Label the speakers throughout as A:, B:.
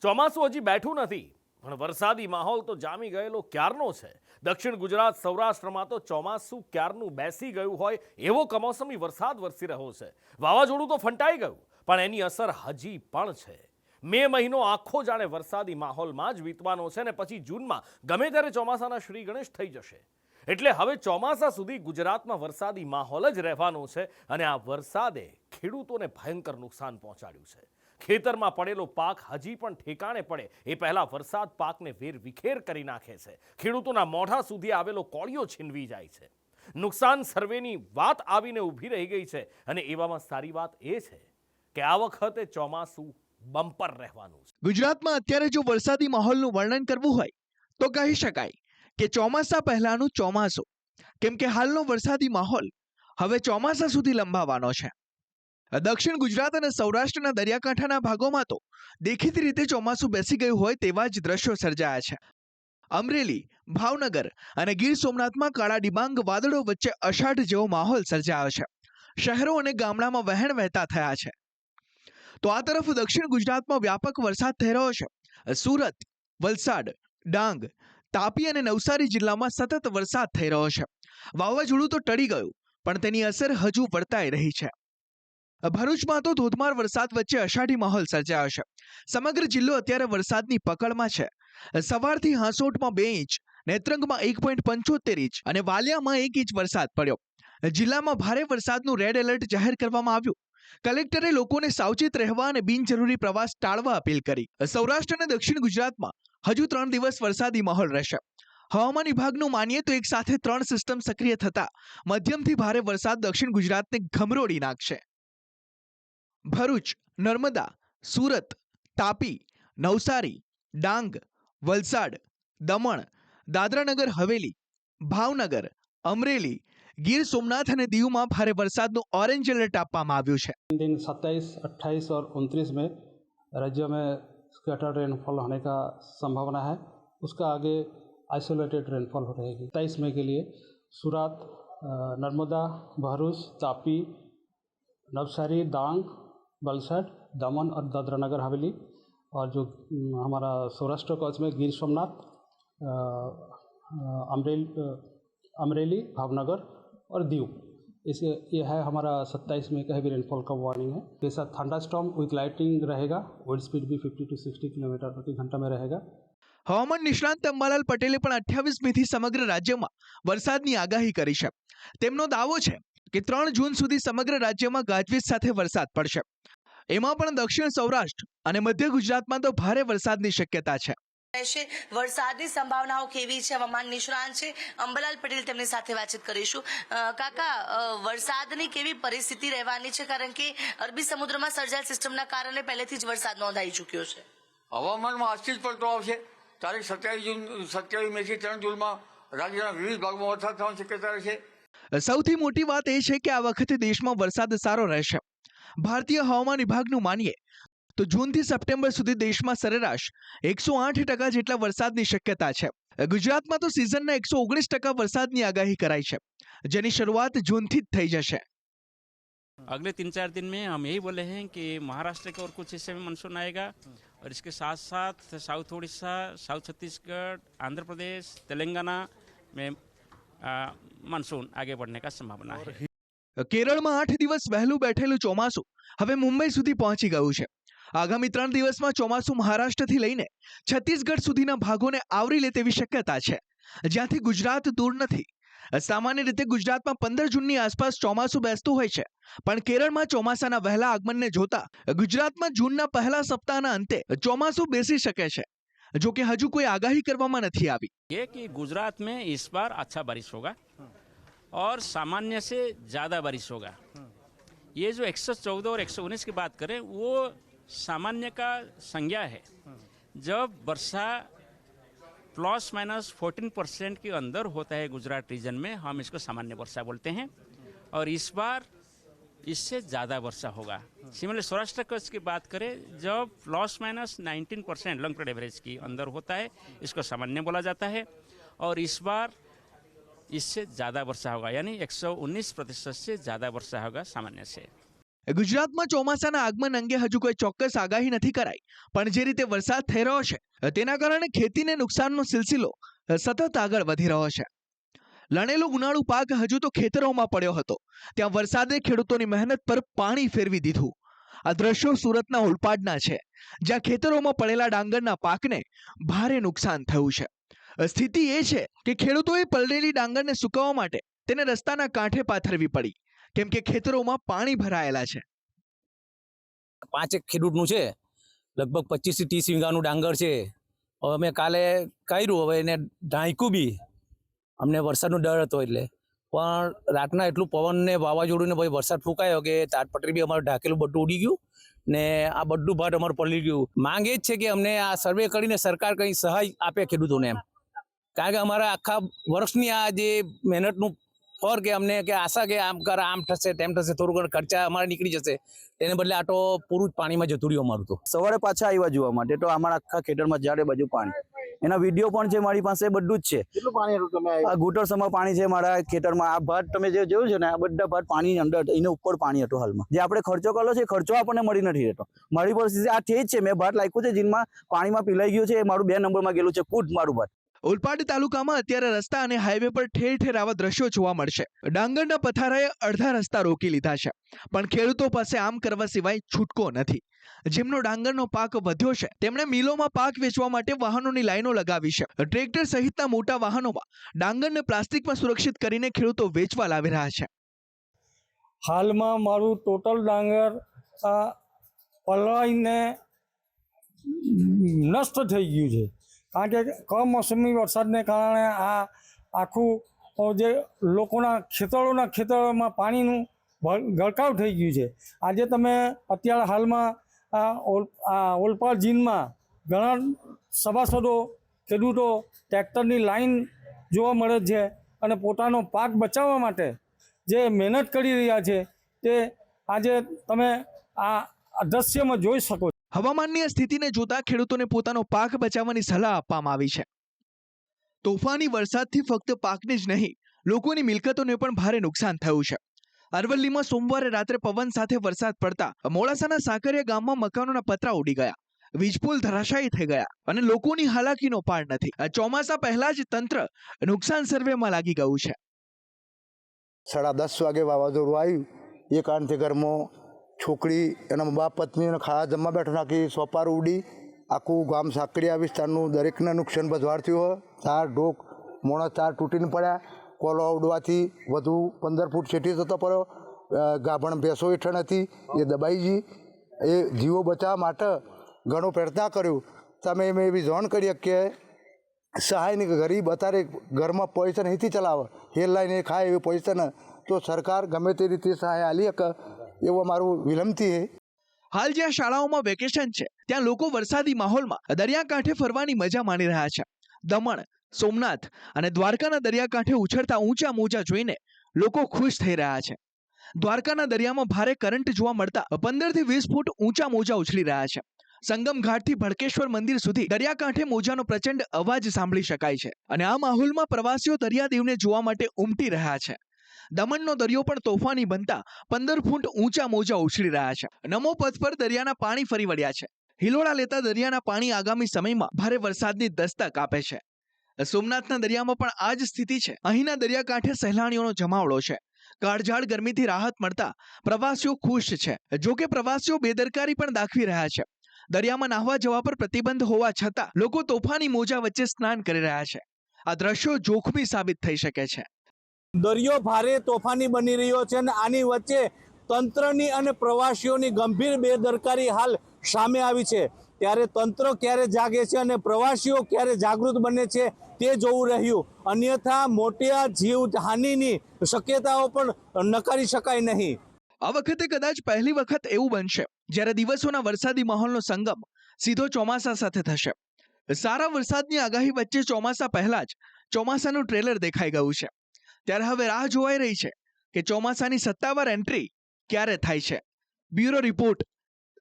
A: ચોમાસું હજી બેઠું નથી પણ વરસાદી માહોલ તો જામી ગયેલો ક્યારનો છે। દક્ષિણ ગુજરાત સૌરાષ્ટ્રમાં તો ચોમાસું ક્યારનું બેસી ગયું હોય એવો કમોસમી વરસાદ વરસી રહ્યો છે। વાવાઝોડું તો ફંટાઈ ગયું પણ એની અસર હજી પણ છે। મે મહિનો આખો જાણે વરસાદી માહોલમાં જ વીતવાનો છે ને પછી જૂનમાં ગમે ત્યારે ચોમાસાના શ્રી ગણેશ થઈ જશે। એટલે હવે ચોમાસા સુધી ગુજરાતમાં વરસાદી માહોલ જ રહેવાનો છે અને આ વરસાદે ખેડૂતોને ભયંકર નુકસાન પહોંચાડ્યું છે। ખેતરમાં પડેલો પાક હજી પણ ઠેકાણે પડે એ પહેલા વરસાદ પાકને વેરવિખેર કરી નાખે છે। ખેડૂતોના મોઢા સુધી આવેલો કોળિયો છીનવી જાય છે। નુકસાન સર્વેની વાત આવીને ઊભી રહી ગઈ છે અને એવામાં સારી વાત એ છે કે આ વખતે ચોમાસું બમ્પર રહેવાનું છે।
B: ગુજરાતમાં અત્યારે જો વરસાદી માહોલનું વર્ણન કરવું હોય તો કહી શકાય કે ચોમાસા પહેલાનું ચોમાસું, કેમ કે હાલનો વરસાદી માહોલ હવે ચોમાસા સુધી લંબાવવાનો છે। દક્ષિણ ગુજરાત અને સૌરાષ્ટ્રના દરિયાકાંઠાના ભાગોમાં તો દેખીતી રીતે ચોમાસું બેસી ગયું હોય તેવા જ દ્રશ્યો સર્જાયા છે। અમરેલી, ભાવનગર અને ગીર સોમનાથમાં કાળા ડિબાંગ વાદળો વચ્ચે અષાઢ જેવો માહોલ સર્જાયો છે। શહેરો અને ગામડામાં વહેણ વહેતા થયા છે। તો આ તરફ દક્ષિણ ગુજરાતમાં વ્યાપક વરસાદ થઈ રહ્યો છે। સુરત, વલસાડ, ડાંગ, તાપી અને નવસારી જિલ્લામાં સતત વરસાદ થઈ રહ્યો છે। વાવાઝોડું તો ટળી ગયું પણ તેની અસર હજુ વર્તાઈ રહી છે। ભરૂચમાં તો ધોધમાર વરસાદ વચ્ચે અષાઢી માહોલ સર્જાયો છે। સમગ્ર જિલ્લો અત્યારે વરસાદની પકડમાં છે। સવારથી હાંસોટમાં 2 ઇંચ, નેત્રંગમાં 1.75 ઇંચ અને વાલિયામાં 1 ઇંચ વરસાદ પડ્યો। જિલ્લામાં ભારે વરસાદનું રેડ એલર્ટ જાહેર કરવામાં આવ્યું। કલેક્ટરે લોકોને સાવચેત રહેવા અને બિનજરૂરી પ્રવાસ ટાળવા અપીલ કરી। સૌરાષ્ટ્ર અને દક્ષિણ ગુજરાતમાં હજુ 3 દિવસ વરસાદી માહોલ રહેશે। હવામાન વિભાગનું માનીએ તો એક સાથે 3 સિસ્ટમ સક્રિય થતા મધ્યમથી ભારે વરસાદ દક્ષિણ ગુજરાતને ગમરોડી નાખશે। ભરૂચ, નર્મદા, સુરત, તાપી, નવસારી, ડાંગ, વલસાડ, દમણ, દાદરાનગર હવેલી, ભાવનગર, અમરેલી, ગીર સોમનાથ અને દીવમાં ભારે વરસાદનું ઓરેન્જ એલર્ટ આપવામાં આવ્યું છે।
C: दिन 27, 28 और 29 में राज्य में स्कैटर्ड रेनफॉल होने का संभावना है। उसका आगे आइसोलेटेड रेनफॉल रहेगी। 27 मई के लिए सूरत, नर्मदा, भरूच, तापी, नवसारी, डांग, वलसाड, दमन और दादरा नगर हवेली और जो हमारा सौराष्ट्र कच्छ में गिर सोमनाथ, अमरेली, भावनगर और दीव, इसे ये है हमारा 27 मई का हैवी रेनफॉल का वार्निंग है। के साथ थंडरस्टॉर्म विथ लाइटनिंग रहेगा। विंड स्पीड भी 50 to 60 किलोमीटर प्रति घंटा में रहेगा।
B: હવામાન નિષ્ણાંત અંબાલાલ પટેલે પણ 28 મેથી સમગ્ર રાજ્યમાં વરસાદની આગાહી કરી છે। તેમનો દાવો છે કે 3 જૂન સુધી સમગ્ર રાજ્યમાં ગાજવીજ સાથે વરસાદ પડશે। એમાં પણ દક્ષિણ સૌરાષ્ટ્ર અને મધ્ય ગુજરાતમાં તો ભારે વરસાદની શક્યતા છે।
D: રહેશે। વરસાદની સંભાવનાઓ કેવી છે? હવામાન નિષ્ણાંત છે અંબાલાલ પટેલ, તેમની સાથે વાતચીત કરીશું। કાકા, વરસાદની કેવી પરિસ્થિતિ રહેવાની છે? કારણ કે અરબી સમુદ્રમાં સર્જાયેલ સિસ્ટમના કારણે પહેલેથી જ વરસાદ નોંધાઈ ચૂક્યો છે।
E: હવામાનમાં આજથી જ પલટો આવશે। તારીખ 27 મેથી 3 જૂનમાં રાજ્યના વિવિધ ભાગમાં વરસાદ થવાની શક્યતા રહેશે।
B: સૌથી મોટી વાત એ છે કે આ વખતે દેશમાં વરસાદ સારો રહેશે। ભારતીય હવામાન વિભાગનું માનીએ તો જૂનથી સપ્ટેમ્બર સુધી દેશમાં સરેરાશ 108% જેટલા વરસાદની શક્યતા છે। ગુજરાતમાં તો સિઝનના 119% વરસાદની આગાહી કરાઈ છે, જેની શરૂઆત જૂનથી જ થઈ જશે।
F: अगले 3-4 दिन में हम यही बोले हैं कि महाराष्ट्र के और कुछ हिस्से में मानसून आएगा और इसके साथ साथ साउथ उड़ीसा, साउथ छत्तीसगढ़, आंध्र प्रदेश, तेलंगाना में मानसून आगे बढ़ने का संभावना है।
B: કેરળમાં 8 દિવસ વહેલું બેઠેલું ચોમાસું હવે મુંબઈ સુધી પહોંચી ગયું છે। આગામી 3 દિવસમાં ચોમાસું મહારાષ્ટ્રથી લઈને છત્તીસગઢ સુધીના ભાગોને આવરી લે તેવી શક્યતા છે, જ્યાંથી ગુજરાત દૂર નથી। સામાન્ય રીતે ગુજરાતમાં 15 જૂનની આસપાસ ચોમાસું બેસતું હોય છે, પણ કેરળમાં ચોમાસાના વહેલા આગમનને જોતા ગુજરાતમાં જૂનના પહેલા સપ્તાહના અંતે ચોમાસું બેસી શકે છે, જો કે હજુ કોઈ આગાહી કરવામાં નથી આવી।
F: ये कि गुजरात में इस बार अच्छा बारिश होगा और सामान्य से ज़्यादा बारिश होगा। ये जो 114 और 119 की बात करें वो सामान्य का संज्ञा है। जब वर्षा ±14% के अंदर होता है गुजरात रीजन में, हम इसको सामान्य वर्षा बोलते हैं और इस बार इससे ज़्यादा वर्षा होगा। सिमिलर सौराष्ट्र कच्छ की बात करें, जब ±19% लॉन्ग पीरियड एवरेज के अंदर होता है, इसको सामान्य बोला जाता है और इस बार इससे ज़्यादा वर्षा होगा, यानी 119% से ज़्यादा वर्षा होगा सामान्य से।
B: ગુજરાતમાં ચોમાસાના આગમન અંગે હજુ કોઈ ચોક્કસ આગાહી નથી કરાઈ, પણ જે રીતે વરસાદ થઈ રહ્યો છે તેના કારણે ખેતીને નુકસાનનો સિલસિલો સતત આગળ વધી રહ્યો છે. લણેલો ઉનાળુ પાક હજુ તો ખેતરોમાં પડ્યો હતો, ત્યાં વરસાદે ખેડૂતોની મહેનત પર પાણી ફેરવી દીધું. આ દ્રશ્યો સુરતના ઓલપાડના છે, જ્યાં ખેતરોમાં પડેલા ડાંગરના પાકને ભારે નુકસાન થયું છે. સ્થિતિ એ છે કે ખેડૂતોએ પલળેલી ડાંગરને સુકવવા માટે તેને રસ્તાના કાંઠે પાથરવી પડી, કેમ કે ખેતરોમાં પાણી ભરાયેલા છે.
G: 5 ખેડૂતનું છે, લગભગ 25 થી 30 વીઘાનું ડાંગર છે. હવે અમે કાલે કર્યું, હવે એને ઢાંક્યું બી, અમને વરસાદનો ડર હતો એટલે, પણ રાતના એટલું પવન ને વાવાઝોડું ને ભાઈ વરસાદ ફૂંકાયો કે તાડપત્રી બી અમારું ઢાંકેલું બધું ઉડી ગયું ને આ બધું ભાત અમારું પલળી ગયું. માંગ એ જ છે કે અમને આ સર્વે કરીને સરકાર કંઈ સહાય આપે ખેડૂતોને એમ, કારણ કે અમારા આખા વર્ષની આ જે મહેનતનું ફળ કે અમને કે આશા કે આમ કર આમ થશે તેમ થશે, થોડું ઘણું ખર્ચા અમારે નીકળી જશે, તેને બદલે આ તો પૂરું જ પાણીમાં જતું રહ્યું અમારું. તો
H: સવારે પાછા આવ્યા જોવા માટે તો અમારા આખા ખેતરમાં ઝાડે બાજુ પાણી, એના વિડીયો પણ છે મારી પાસે, બધું જ છે. કેટલું પાણી હતું તમે? આ ઘૂંટણસમાં પાણી છે મારા ખેતરમાં. આ ભાત તમે જે જોયું છે ને, આ બધા ભાત પાણીની અંદર, એના ઉપર પાણી હતું હાલમાં. જે આપણે ખર્ચો કરેલો છે, ખર્ચો આપણને મળી નથી રહેતો. મારી પરિસ્થિતિ આ છે જ છે. મેં ભાત લાખ્યું છે, જેમાં પાણીમાં પીલાઈ ગયું છે, એ મારું 2 નંબરમાં ગયેલું છે કૂટ મારું ભાત.
B: ઓલપાડ તાલુકામાં અત્યારે રસ્તા અને હાઈવે પર ઠેર ઠેર આવા દ્રશ્યો જોવા મળશે. ડાંગરના પથારાએ અડધા રસ્તા રોકી લીધા છે, પણ ખેડૂતો પાસે આમ કરવા સિવાય છૂટકો નથી. જેમનો ડાંગરનો પાક વધ્યો છે તેમણે મિલોમાં પાક વેચવા માટે વાહનોની લાઈનો લગાવી છે. ટ્રેક્ટર સહિતના મોટા વાહનોમાં ડાંગરને પ્લાસ્ટિકમાં સુરક્ષિત કરીને ખેડૂતો વેચવા લાવી રહ્યા છે.
I: હાલમાં મારું ટોટલ ડાંગર પલળાઈને નષ્ટ થઈ ગયું છે, કારણ કે કમોસમી વરસાદને કારણે આ આખું જે લોકોના ખેતરોમાં પાણીનું ગળકાવ થઈ ગયું છે. આજે તમે અત્યારે હાલમાં ઓલપાડ જીનમાં ઘણા સભાસદો ખેડૂતો ટ્રેક્ટરની લાઈન જોવા મળે છે અને પોતાનો પાક બચાવવા માટે જે મહેનત કરી રહ્યા છે તે આજે તમે આ દ્રશ્યમાં જોઈ શકો છો.
B: હવામાનની સ્થિતિને જોતા ખેડૂતોને પોતાનો પાક બચાવવાની સલાહ આપવામાં આવી છે. તોફાની વરસાદથી ફક્ત પાકને જ નહીં, લોકોની મિલકતોને પણ ભારે નુકસાન થયું છે. અરવલ્લીમાં સોમવારે રાત્રે પવન સાથે વરસાદ પડતા મોડાસાના સાકરિયા ગામમાં મકાનોના પતરા ઉડી ગયા, વીજપોલ ધરાશાયી થઈ ગયા અને લોકોની હાલાકીનો પાર નથી. ચોમાસા પહેલા જ તંત્ર નુકસાન સર્વેમાં લાગી ગયું છે.
J: 10:30 વાગે વાવાઝોડું આવ્યું, એ કારણથી ઘરમાં છોકરી એના બાપ પત્નીને ખાવા જમવા બેઠો નાખી સોપાર ઉડી. આખું ગામ સાકરિયા વિસ્તારનું દરેકને નુકસાન ભજવાર થયું હોય. 4 ઢોક મોણા 4 તૂટીને પડ્યા. કોલો ઉડવાથી વધુ 15 ફૂટ છેટી થતો પડ્યો. ગાભણ ભેંસો હેઠળ હતી, એ દબાઈ ગઈ. એ જીવો બચાવવા માટે ઘણો પ્રયત્ન કર્યો. તમે મેં એવી જાણ કરી કે સહાયની ગરીબ અત્યારે ઘરમાં પૈસા નહીંથી ચલાવે, હેર લાઈને ખાય એવી પૈસા ને, તો સરકાર ગમે તે રીતે સહાય આલી શકે એવું અમારું વિલંબથી છે.
B: હાલ જ્યાં શાળાઓમાં વેકેશન છે ત્યાં લોકો વરસાદી માહોલમાં દરિયાકાંઠે ફરવાની મજા માણી રહ્યા છે. દમણ, સોમનાથ અને દ્વારકાના દરિયાકાંઠે ઉછળતા ઊંચા મોજા જોઈને લોકો ખુશ થઈ રહ્યા છે. દ્વારકાના દરિયામાં ભારે કરંટ જોવા મળતા 15 થી 20 ફૂટ ઊંચા મોજા ઉછળી રહ્યા છે. સંગમ ઘાટથી ભડકેશ્વર મંદિર સુધી દરિયાકાંઠે મોજાનો પ્રચંડ અવાજ સાંભળી શકાય છે અને આ માહોલમાં પ્રવાસીઓ દરિયાદેવને જોવા માટે ઉમટી રહ્યા છે. દમણનો દરિયો પણ તોફાની બનતા 15 ફૂટ ઊંચા મોજા ઉછળી રહ્યા છે. નમો પથ પર દરિયાના પાણી ફરી વળ્યા છે. હિલોળા લેતા દરિયાના પાણી આગામી સમયમાં ભારે વરસાદની દસ્તક આપે છે. સોમનાથના દરિયામાં પણ આ જ સ્થિતિ છે. અહીંના દરિયાકાંઠે સહેલાણીઓનો જમાવડો છે. કાળઝાળ ગરમીથી રાહત મળતા પ્રવાસીઓ ખુશ છે. જોકે પ્રવાસીઓ બેદરકારી પણ દાખવી રહ્યા છે. દરિયામાં નાહવા જવા પર પ્રતિબંધ હોવા છતાં લોકો તોફાની મોજા વચ્ચે સ્નાન કરી રહ્યા છે. આ દ્રશ્યો જોખમી સાબિત થઈ શકે છે.
K: દરિયો ભારે તોફાની બની રહ્યો છે અને આની વચ્ચે તંત્રની અને પ્રવાસીઓની ગંભીર બેદરકારી હાલ સામે આવી છે. ત્યારે તંત્ર ક્યારે જાગે છે અને પ્રવાસીઓ ક્યારે જાગૃત બને છે તે જોવું રહ્યું. અન્યથા મોટી જીવ હાનિની શક્યતાઓ પણ નકારી શકાય નહીં.
B: આ વખતે કદાચ પહેલી વખત એવું બનશે જ્યારે દિવસોના વરસાદી માહોલનો સંગમ સીધો ચોમાસા સાથે થશે. સારા વરસાદની આગાહી વચ્ચે ચોમાસા પહેલા જ ચોમાસાનું ટ્રેલર દેખાઈ ગયું છે. ત્યારે હવે રાહ જોવાઈ રહી છે કે ચોમાસાની સત્તાવાર એન્ટ્રી ક્યારે થાય છે. બ્યુરો રિપોર્ટ,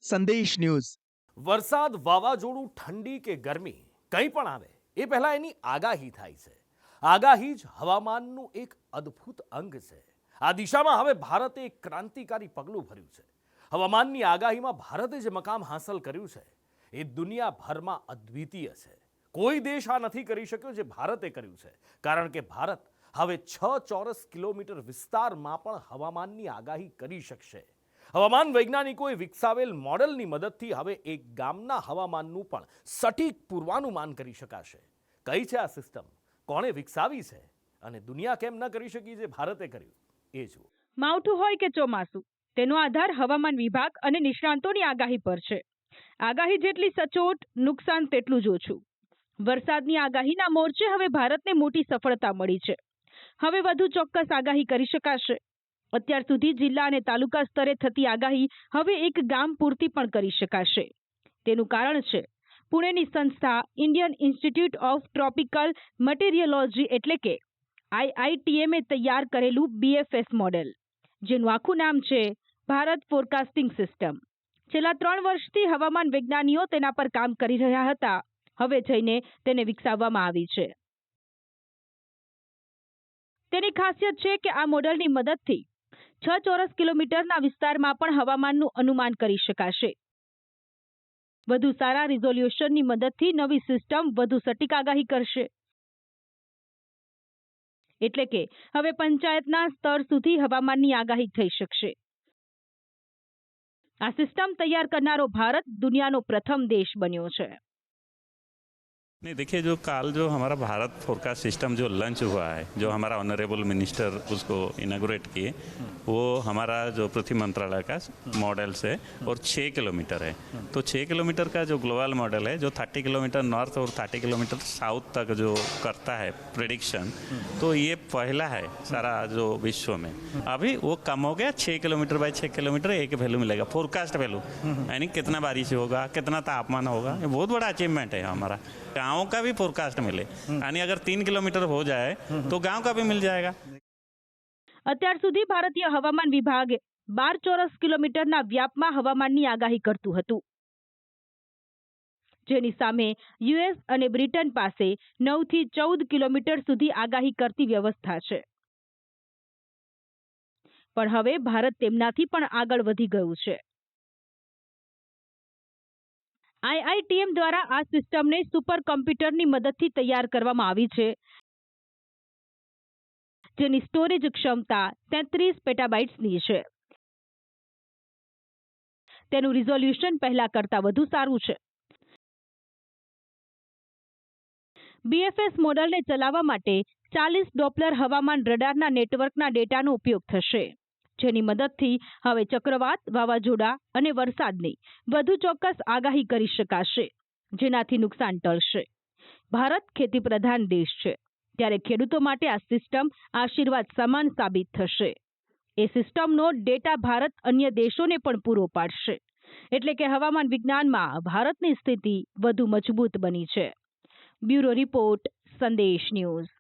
B: સંદેશ ન્યૂઝ.
A: વરસાદ, વાવાઝોડું, ઠંડી કે ગરમી કંઈ પણ આવે એ પહેલા એની આગાહી થાય છે. આગાહી જ હવામાનનું એક અદ્ભુત અંગ છે. આ દિશામાં હવે ભારતે એક ક્રાંતિકારી પગલું ભર્યું છે. હવામાનની આગાહીમાં ભારતે જે મકામ હાંસલ કર્યું છે એ દુનિયાભરમાં અદ્વિતીય છે. કોઈ દેશ આ નથી કરી શક્યો જે ભારતે કર્યું છે, કારણ કે ભારત હવે 6 ચોરસ કિલોમીટર વિસ્તારમાં પણ હવામાનની આગાહી કરી શકશે. હવામાન વૈજ્ઞાનિકોએ વિકસાવેલ મોડેલની મદદથી હવે એક ગામના હવામાનનું પણ સટીક પૂર્વાનુમાન કરી શકાશે. કઈ છે આ સિસ્ટમ, કોણે વિકસાવી છે અને દુનિયા કેમ ન કરી શકી જે ભારતે કર્યું એ જુઓ.
L: માવઠું હોય કે ચોમાસું, તેનો આધાર હવામાન વિભાગ અને નિષ્ણાંતોની આગાહી પર છે. આગાહી જેટલી સચોટ, નુકસાન તેટલું જ ઓછું. વરસાદની આગાહીના મોરચે હવે ભારતને મોટી સફળતા મળી છે. હવે વધુ ચોક્કસ આગાહી કરી શકાશે. અત્યાર સુધી જિલ્લા અને તાલુકા સ્તરે થતી આગાહી હવે એક ગામ પૂરતી પણ કરી શકાશે. તેનું કારણ છે પુણેની સંસ્થા ઇન્ડિયન ઇન્સ્ટિટ્યૂટ ઓફ ટ્રોપિકલ મટીરિયોલોજી એટલે કે IITM તૈયાર કરેલું BFS મોડેલ, જેનું આખું નામ છે ભારત ફોરકાસ્ટિંગ સિસ્ટમ. છેલ્લા 3 વર્ષથી હવામાન વિજ્ઞાનીઓ તેના પર કામ કરી રહ્યા હતા. હવે જઈને તેને વિકસાવવામાં આવી છે. તેની ખાસિયત છે કે આ મોડેલની મદદથી 6 ચોરસ કિલોમીટરના વિસ્તારમાં પણ હવામાનનું અનુમાન કરી શકાશે. વધુ સારા રિઝોલ્યુશનની મદદથી નવી સિસ્ટમ વધુ સટીક આગાહી કરશે. એટલે કે હવે પંચાયતના સ્તર સુધી હવામાનની આગાહી થઈ શકશે. આ સિસ્ટમ તૈયાર કરનારો ભારત દુનિયાનો પ્રથમ દેશ બન્યો છે.
M: नहीं, देखिए जो काल जो हमारा भारत फोरकास्ट सिस्टम जो लॉन्च हुआ है, जो हमारा ऑनरेबल मिनिस्टर उसको इनागुरेट किए, वो हमारा जो पृथ्वी मंत्रालय का मॉडल है और 6 किलोमीटर है. तो 6 किलोमीटर का जो ग्लोबल मॉडल है, जो 30 किलोमीटर नॉर्थ और 30 किलोमीटर साउथ तक जो करता है प्रेडिक्शन, तो ये पहला है सारा जो विश्व में. अभी वो कम हो गया, 6 किलोमीटर बाय 6 किलोमीटर एक वैल्यू मिलेगा, फोरकास्ट वैल्यू, यानी कितना बारिश होगा, कितना तापमान होगा. ये बहुत बड़ा अचीवमेंट है हमारा. गाँव का भी फोरकास्ट मिले, यानी अगर 3 किलोमीटर हो जाए तो गांव का भी मिल जाएगा.
L: અત્યાર સુધી ભારતીય હવામાન વિભાગ 12 ચોરસ કિલોમીટરના વ્યાપમાં હવામાનની આગાહી કરતું હતું, જેની સામે US અને બ્રિટન પાસે 9 થી 14 કિલોમીટર સુધી આગાહી કરતી વ્યવસ્થા છે. પણ હવે ભારત તેમનાથી પણ આગળ વધી ગયું છે. IITM દ્વારા આ સિસ્ટમને સુપર કમ્પ્યુટરની મદદથી તૈયાર કરવામાં આવી છે, જેની સ્ટોરેજ ક્ષમતા 33 પેટાબાઇટ્સની છે. તેનું રિઝોલ્યુશન પહેલા કરતા વધુ સારું છે. BFS મોડેલને ચલાવવા માટે 40 ડોપલર હવામાન રડારના નેટવર્કના ડેટાનો ઉપયોગ થશે, જેની મદદથી હવે ચક્રવાત, વાવાઝોડા અને વરસાદની વધુ ચોક્કસ આગાહી કરી શકાશે, જેનાથી નુકસાન ટળશે. ભારત ખેતી પ્રધાન દેશ છે, ત્યારે ખેડૂતો માટે આ સિસ્ટમ આશીર્વાદ સમાન સાબિત થશે. એ સિસ્ટમનો ડેટા ભારત અન્ય દેશોને પણ પૂરો પાડશે. એટલે કે હવામાન વિજ્ઞાનમાં ભારતની સ્થિતિ વધુ મજબૂત બની છે. બ્યુરો રિપોર્ટ, સંદેશ ન્યૂઝ.